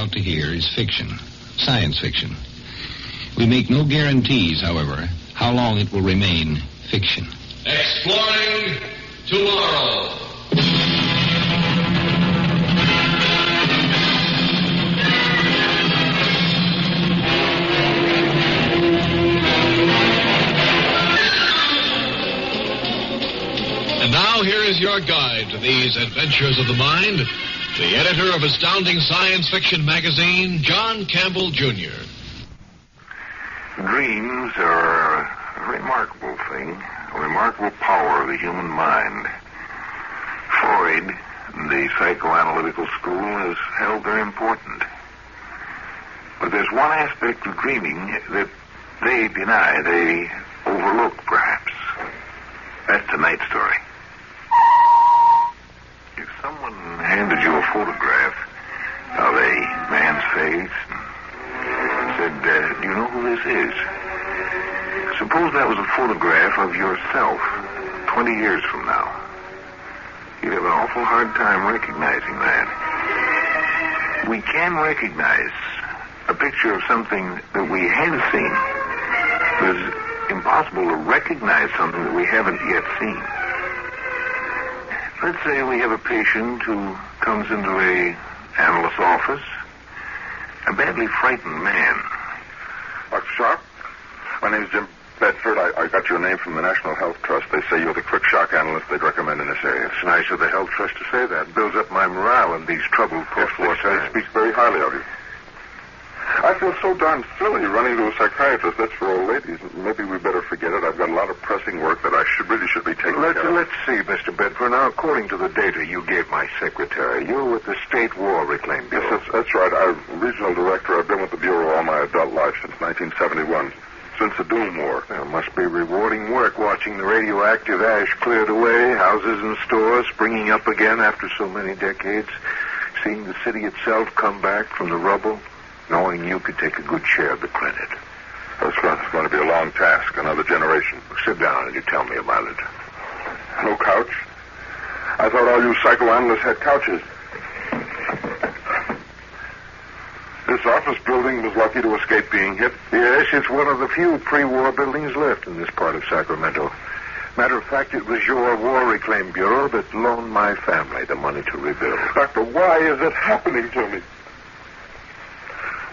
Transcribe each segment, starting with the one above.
about to hear is fiction, science fiction. We make no guarantees, however, how long it will remain fiction. Exploring Tomorrow. And now here is your guide to these adventures of the mind, the editor of Astounding Science Fiction magazine, John Campbell, Jr. Dreams are a remarkable thing, a remarkable power of the human mind. Freud, the psychoanalytical school, has held they're important. But there's one aspect of dreaming that they deny, they overlook, perhaps. That's tonight's story. If someone handed you a photograph of a man's face and said, do you know who this is? Suppose that was a photograph of yourself 20 years from now. You'd have an awful hard time recognizing that. We can recognize a picture of something that we have seen. It is impossible to recognize something that we haven't yet seen. Let's say we have a patient who comes into a analyst's office, a badly frightened man. Dr. Sharp, my name's Jim Bedford. I got your name from the National Health Trust. They say you're the quick shock analyst they'd recommend in this area. It's nice of the Health Trust to say that. It builds up my morale in these troubled post-war times. They speak very highly of you. I feel so darn silly running to a psychiatrist. That's for old ladies. Maybe we better forget it. I've got a lot of pressing work that I really should be taking care of. Let's see, Mr. Bedford. Now, according to the data you gave my secretary, you're with the State War Reclaim Bureau. Yes, that's right. I'm regional director. I've been with the Bureau all my adult life since 1971. Since the Doom War. Well, it must be rewarding work watching the radioactive ash cleared away, houses and stores springing up again after so many decades, seeing the city itself come back from the rubble, knowing you could take a good share of the credit. That's right. It's going to be a long task, another generation. Sit down and you tell me about it. No couch? I thought all you psychoanalysts had couches. This office building was lucky to escape being hit. Yes, it's one of the few pre-war buildings left in this part of Sacramento. Matter of fact, it was your War Reclaim Bureau that loaned my family the money to rebuild. Doctor, why is it happening to me?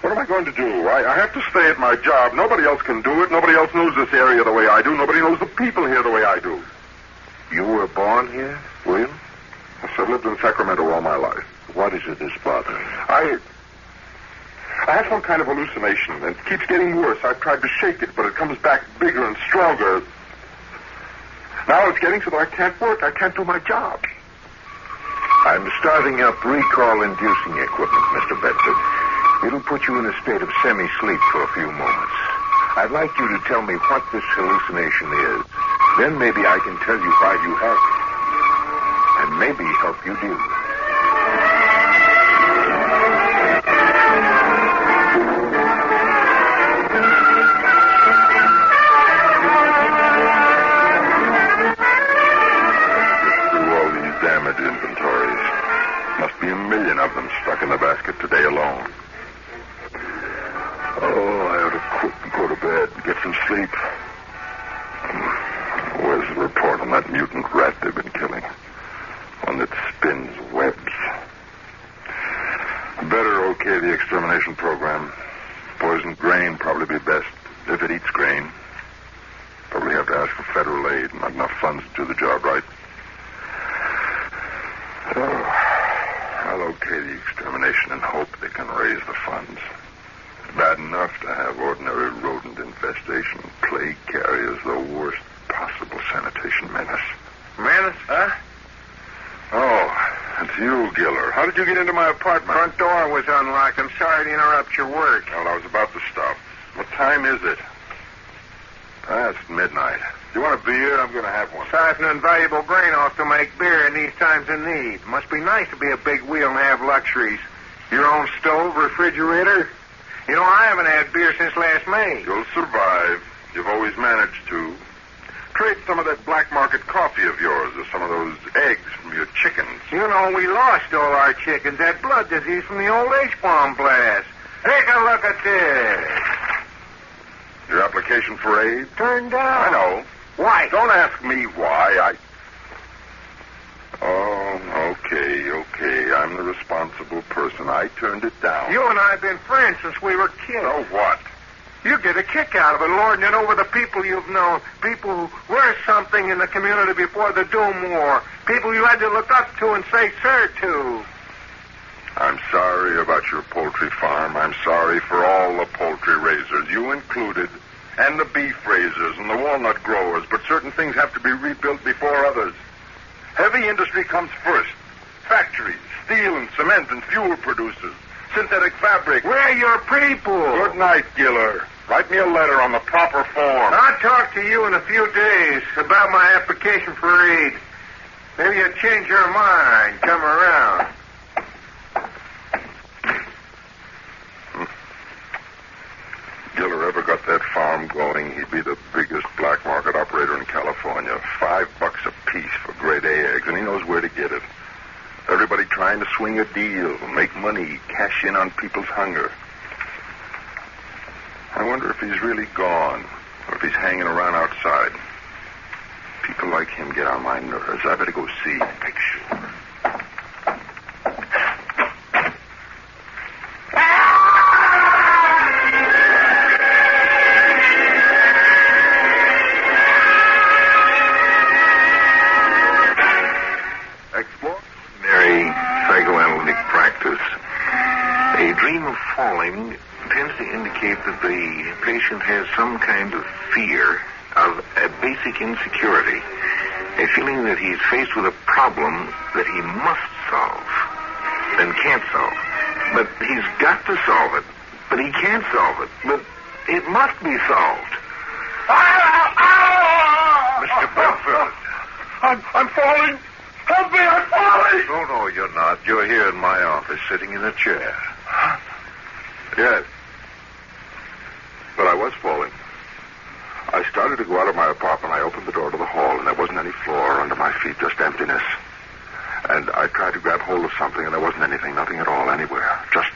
What am I going to do? I have to stay at my job. Nobody else can do it. Nobody else knows this area the way I do. Nobody knows the people here the way I do. You were born here, William? Yes, I've lived in Sacramento all my life. What is it that's bothering you? I have some kind of hallucination, and it keeps getting worse. I've tried to shake it, but it comes back bigger and stronger. Now it's getting so that I can't work. I can't do my job. I'm starting up recall-inducing equipment, Mr. Bedford. It'll put you in a state of semi-sleep for a few moments. I'd like you to tell me what this hallucination is. Then maybe I can tell you why you have it. And maybe help you deal with it. Inventories. Must be 1 million of them stuck in the basket today alone. Oh, I ought to quit and go to bed and get some sleep. Where's the report on that mutant rat they've been killing? One that spins webs. Better okay the extermination program. Poisoned grain probably be best, if it eats grain. Probably have to ask for federal aid. Not enough funds to do the job right. Oh, I'll okay the extermination and hope they can raise the funds. It's bad enough to have ordinary rodent infestation. Plague carriers, the worst possible sanitation menace. Menace, huh? Oh, it's you, Giller. How did you get into my apartment? Front door was unlocked. I'm sorry to interrupt your work. Well, I was about to stop. What time is it? Past midnight. You want a beer? I'm going to have one. Siphoning valuable grain off to make beer in these times of need. Must be nice to be a big wheel and have luxuries. Your own stove, refrigerator. You know, I haven't had beer since last May. You'll survive. You've always managed to. Trade some of that black market coffee of yours or some of those eggs from your chickens. You we lost all our chickens. That blood disease from the old H-bomb blast. Take a look at this. Your application for aid? Turned down. I know. Why? Don't ask me why. Oh, okay. I'm the responsible person. I turned it down. You and I have been friends since we were kids. So what? You get a kick out of it, lording it over the people you've known. People who were something in the community before the Doom War. People you had to look up to and say sir to. I'm sorry about your poultry farm. I'm sorry for all the poultry raisers, you included, and the beef raisers and the walnut growers, but certain things have to be rebuilt before others. Heavy industry comes first. Factories, steel and cement and fuel producers, synthetic fabric. We're your people. Good night, Giller. Write me a letter on the proper form. I'll talk to you in a few days about my application for aid. Maybe you'll change your mind. Come around. Giller ever got that farm going, he'd be the biggest black market operator in California. $5 a piece for grade A eggs, and he knows where to get it. Everybody trying to swing a deal, make money, cash in on people's hunger. I wonder if he's really gone, or if he's hanging around outside. People like him get on my nerves. I better go see, make sure. That the patient has some kind of fear of a basic insecurity, a feeling that he's faced with a problem that he must solve, then can't solve. But he's got to solve it, but he can't solve it, but it must be solved. Mr. Bedford. I'm falling. Help me, I'm falling. No, you're not. You're here in my office, sitting in a chair. Yes. But I was falling. I started to go out of my apartment. I opened the door to the hall, and there wasn't any floor under my feet, just emptiness. And I tried to grab hold of something, and there wasn't anything, nothing at all, anywhere. Just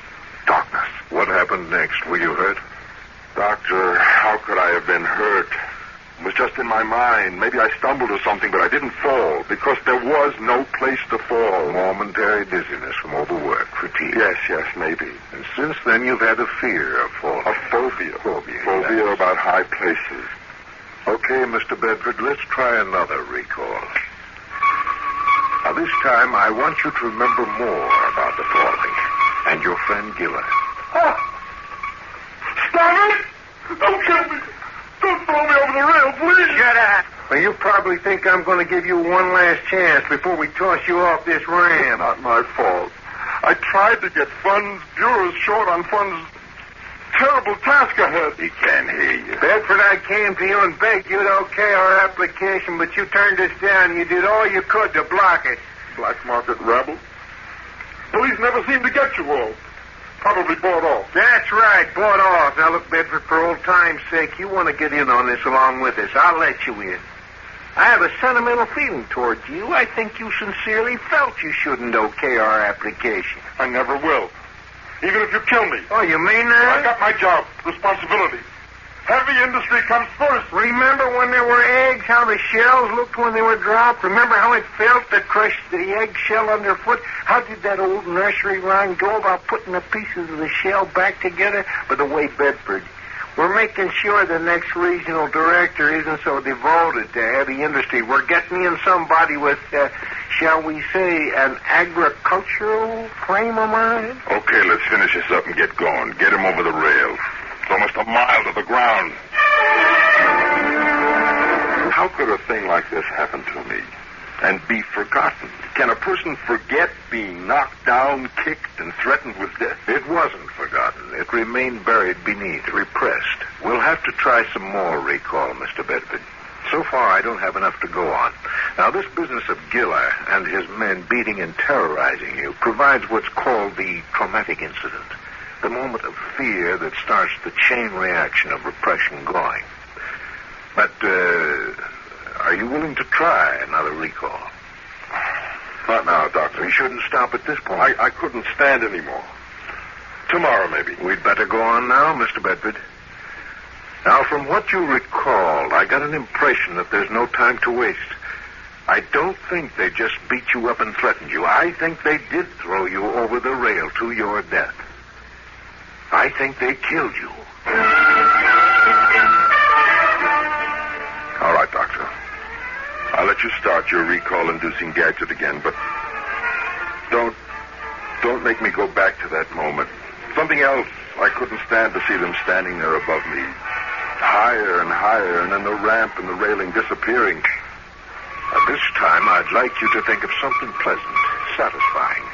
darkness. What happened next? Were you hurt? Doctor, how could I have been hurt? It was just in my mind. Maybe I stumbled or something, but I didn't fall, because there was no place to fall. Momentary dizziness from overwork, fatigue. Yes, maybe. And since then, you've had a fear of falling. A phobia. Phobia about high places. Okay, Mr. Bedford, let's try another recall. Now, this time, I want you to remember more about the falling and your friend Giller. Stop it! Don't kill me! Don't throw me over the rail, please! Shut up. Well, you probably think I'm going to give you one last chance before we toss you off this ramp. Not my fault. I tried to get funds. Bureau's short on funds. Terrible task ahead. He can't hear you. Bedford, I came to you and begged you to okay our application, but you turned us down. You did all you could to block it. Black market rebel. Police never seem to get you all. Probably bought off. That's right, bought off. Now, look, Bedford, for old time's sake, you want to get in on this along with us. I'll let you in. I have a sentimental feeling towards you. I think you sincerely felt you shouldn't okay our application. I never will. Even if you kill me. Oh, you mean that? I got my job, responsibility. Heavy industry comes first. Remember when there were eggs, how the shells looked when they were dropped? Remember how it felt to crush the eggshell underfoot? How did that old nursery rhyme go about putting the pieces of the shell back together? By the way, Bedford, we're making sure the next regional director isn't so devoted to heavy industry. We're getting in somebody with, shall we say, an agricultural frame of mind? Okay, let's finish this up and get going. Get him over the rail. It's almost a mile to the ground. How could a thing like this happen to me and be forgotten? Can a person forget being knocked down, kicked, and threatened with death? It wasn't forgotten. It remained buried beneath, repressed. We'll have to try some more recall, Mr. Bedford. So far, I don't have enough to go on. Now, this business of Giller and his men beating and terrorizing you provides what's called the traumatic incident, the moment of fear that starts the chain reaction of repression going. But, are you willing to try another recall? Not now, Doctor. We shouldn't stop at this point. I couldn't stand anymore. Tomorrow, maybe. We'd better go on now, Mr. Bedford. Now, from what you recall, I got an impression that there's no time to waste. I don't think they just beat you up and threatened you. I think they did throw you over the rail to your death. I think they killed you. All right, Doctor. I'll let you start your recall-inducing gadget again, but don't make me go back to that moment. Something else. I couldn't stand to see them standing there above me. Higher and higher, and then the ramp and the railing disappearing. At this time, I'd like you to think of something pleasant, satisfying.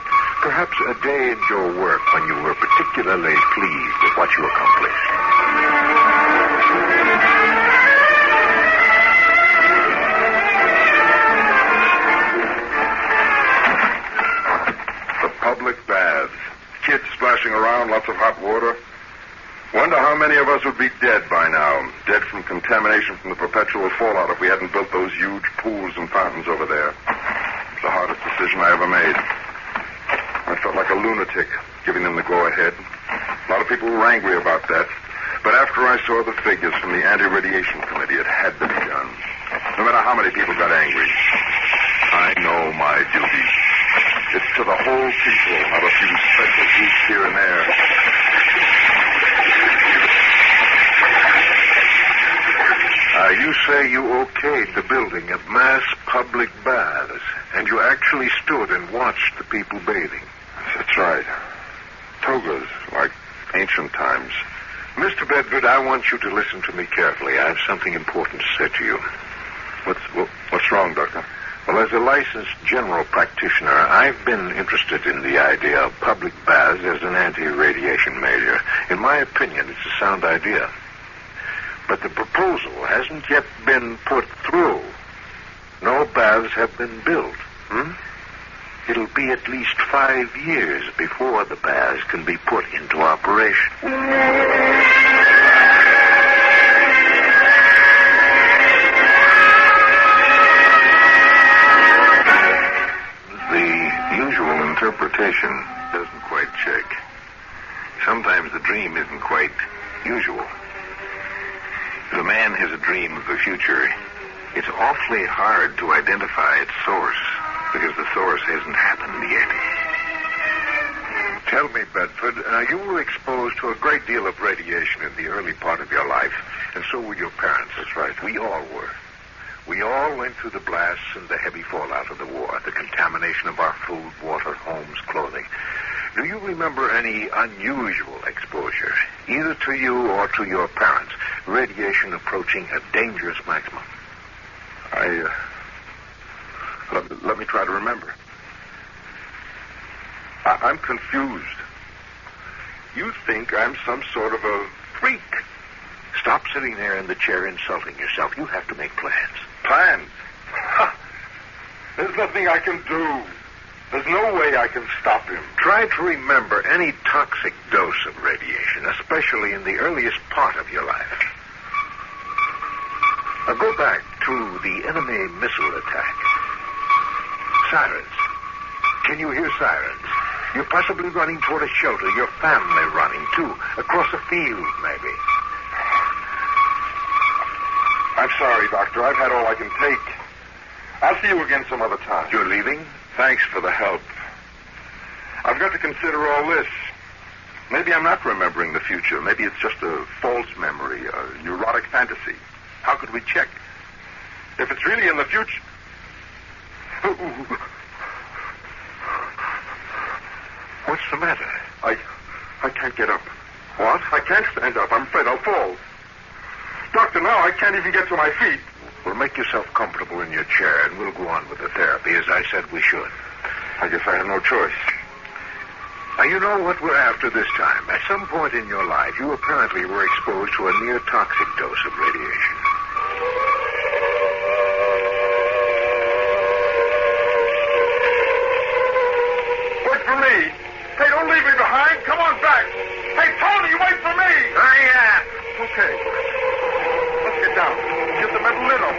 Perhaps a day in your work when you were particularly pleased with what you accomplished. The public baths. Kids splashing around, lots of hot water. Wonder how many of us would be dead by now. Dead from contamination from the perpetual fallout if we hadn't built those huge pools and fountains over there. It's the hardest decision I ever made. I felt like a lunatic, giving them the go-ahead. A lot of people were angry about that. But after I saw the figures from the Anti-Radiation Committee, it had to be done. No matter how many people got angry. I know my duty. It's to the whole people, not a few special groups here and there. You say you okayed the building of mass public baths, and you actually stood and watched the people bathing. That's right. Togas, like ancient times. Mr. Bedford, I want you to listen to me carefully. I have something important to say to you. What's wrong, Doctor? Well, as a licensed general practitioner, I've been interested in the idea of public baths as an anti-radiation measure. In my opinion, it's a sound idea. But the proposal hasn't yet been put through. No baths have been built. It'll be at least 5 years before the baths can be put into operation. The usual interpretation doesn't quite check. Sometimes the dream isn't quite usual. If a man has a dream of the future, it's awfully hard to identify its source, because the source hasn't happened yet. Tell me, Bedford, you were exposed to a great deal of radiation in the early part of your life, and so were your parents. That's right. We all were. We all went through the blasts and the heavy fallout of the war, the contamination of our food, water, homes, clothing. Do you remember any unusual exposure, either to you or to your parents, radiation approaching a dangerous maximum? Let me try to remember. I'm confused. You think I'm some sort of a freak. Stop sitting there in the chair insulting yourself. You have to make plans. Plans? There's nothing I can do. There's no way I can stop him. Try to remember any toxic dose of radiation, especially in the earliest part of your life. Now go back to the enemy missile attack. Sirens. Can you hear sirens? You're possibly running toward a shelter. Your family running, too. Across a field, maybe. I'm sorry, Doctor. I've had all I can take. I'll see you again some other time. You're leaving? Thanks for the help. I've got to consider all this. Maybe I'm not remembering the future. Maybe it's just a false memory, a neurotic fantasy. How could we check? If it's really in the future... What's the matter? I can't get up. What? I can't stand up. I'm afraid I'll fall. Doctor, now I can't even get to my feet. Well, make yourself comfortable in your chair, and we'll go on with the therapy, as I said we should. I guess I have no choice. Now, you know what we're after this time. At some point in your life, you apparently were exposed to a near-toxic dose of radiation. Wait for me. Hey, don't leave me behind. Come on back. Hey, Tony, wait for me. Hurry up. Okay. Let's get down. Get the metal lid off.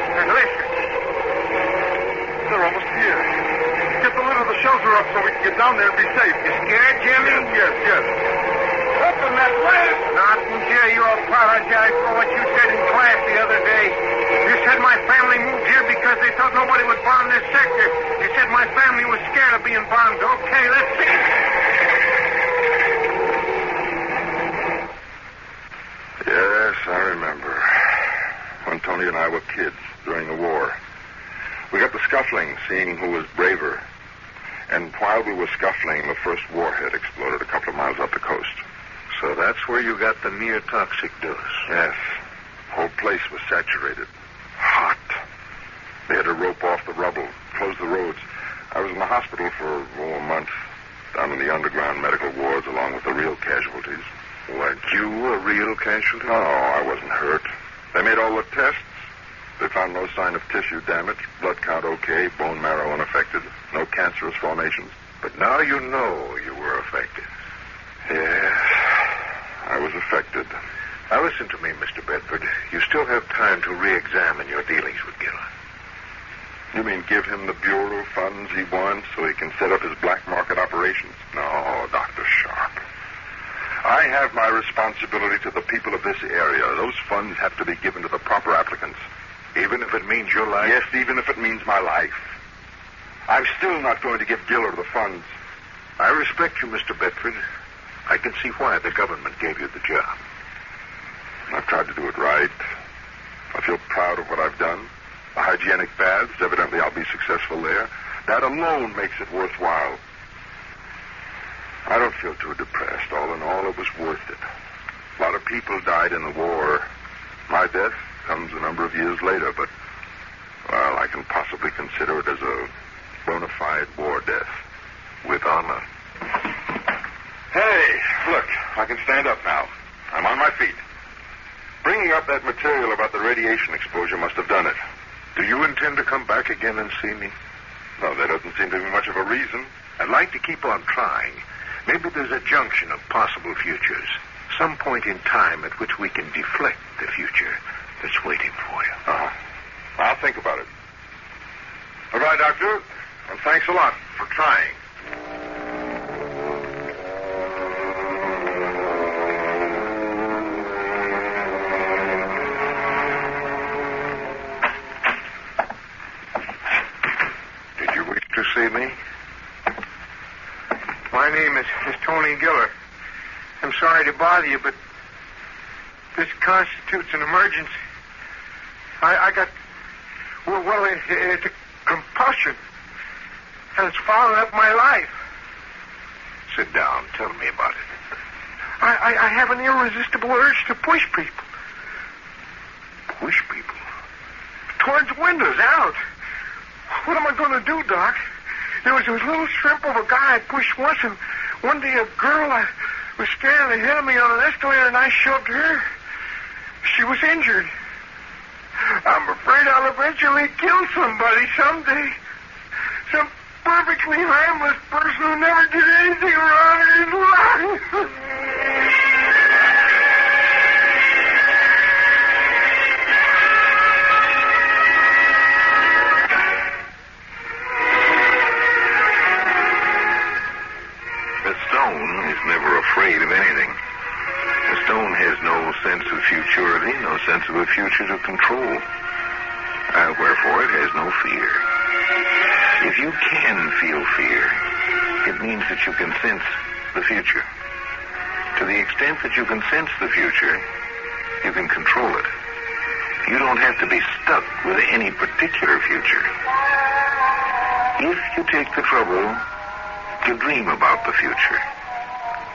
They're almost here. Get the lid of the walls are up so we can get down there and be safe. You scared, Jimmy? Yes. Open that place. Not until you apologize for what you said in class the other day. You said my family moved here because they thought nobody would bomb this sector. You said my family was scared of being bombed. Okay, let's see. Yes, I remember. When Tony and I were kids during the war. We got the scuffling, seeing who was braver. And while we were scuffling, the first warhead exploded a couple of miles up the coast. So that's where you got the near-toxic dose? Yes. The whole place was saturated. Hot. They had to rope off the rubble, close the roads. I was in the hospital for a month, down in the underground medical wards along with the real casualties. Weren't you a real casualty? No, I wasn't hurt. They made all the tests. They found no sign of tissue damage, blood count okay, bone marrow unaffected, no cancerous formations. But now you know you were affected. Yes, I was affected. Now listen to me, Mr. Bedford. You still have time to re-examine your dealings with Giller. You mean give him the Bureau funds he wants so he can set up his black market operations? No, Dr. Sharp. I have my responsibility to the people of this area. Those funds have to be given to the proper applicants. Even if it means your life? Yes, even if it means my life. I'm still not going to give Giller the funds. I respect you, Mr. Bedford. I can see why the government gave you the job. I've tried to do it right. I feel proud of what I've done. The hygienic baths, evidently I'll be successful there. That alone makes it worthwhile. I don't feel too depressed. All in all, it was worth it. A lot of people died in the war. My death comes a number of years later, but, well, I can possibly consider it as a bona fide war death. With honor. Hey, look, I can stand up now. I'm on my feet. Bringing up that material about the radiation exposure must have done it. Do you intend to come back again and see me? No, there doesn't seem to be much of a reason. I'd like to keep on trying. Maybe there's a junction of possible futures. Some point in time at which we can deflect the future that's waiting for you. Uh-huh. I'll think about it. Goodbye, Doctor. And thanks a lot for trying. Did you wish to see me? My name is Tony Giller. I'm sorry to bother you, but this constitutes an emergency. I got, it's a compulsion. And it's following up my life. Sit down. Tell me about it. I have an irresistible urge to push people. Push people? Towards windows, out. What am I going to do, Doc? There was a little shrimp of a guy I pushed once, and one day a girl was standing ahead of me on an escalator, and I shoved her. She was injured. I'm afraid I'll eventually kill somebody someday. Some perfectly harmless person who never did anything wrong in his life. The stone is never afraid of anything. The stone has no sense of futurity, no sense of a future to control. Wherefore it has no fear. If you can feel fear, it means that you can sense the future. To the extent that you can sense the future, you can control it. You don't have to be stuck with any particular future. If you take the trouble to dream about the future,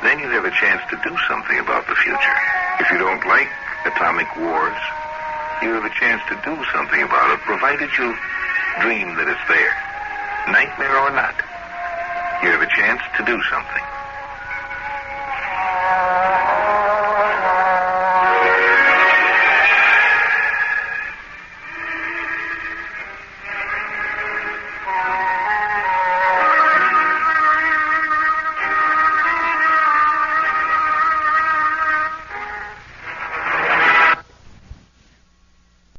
then you have a chance to do something about the future. If you don't like atomic wars, you have a chance to do something about it, provided you dream that it's there. Nightmare or not, you have a chance to do something.